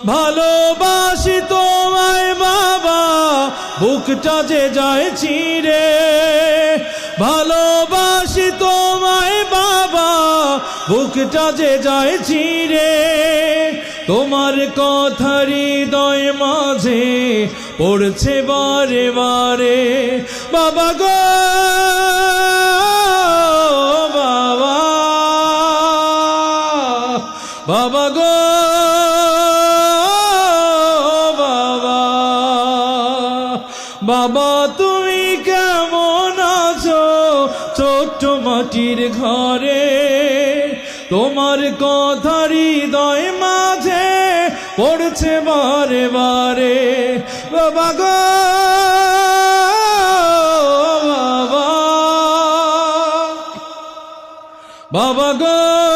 ভালোবাসি তোমায় বাবা, বুকটা যে যায় চিরে। ভালোবাসি তোমায় বাবা, বুকটা যে যায় চিরে। তোমার কথা হৃদয় মাঝে পড়ছে বারে বারে। বাবা গো বাবা, বাবা গো বাবা, বাবা তুমি কেমন আছো ছোট্ট মাটির ঘরে? তোমার কথা হৃদয় মাঝে পড়ছে বারে বারে। বাবা গো বাবা, বাবা গো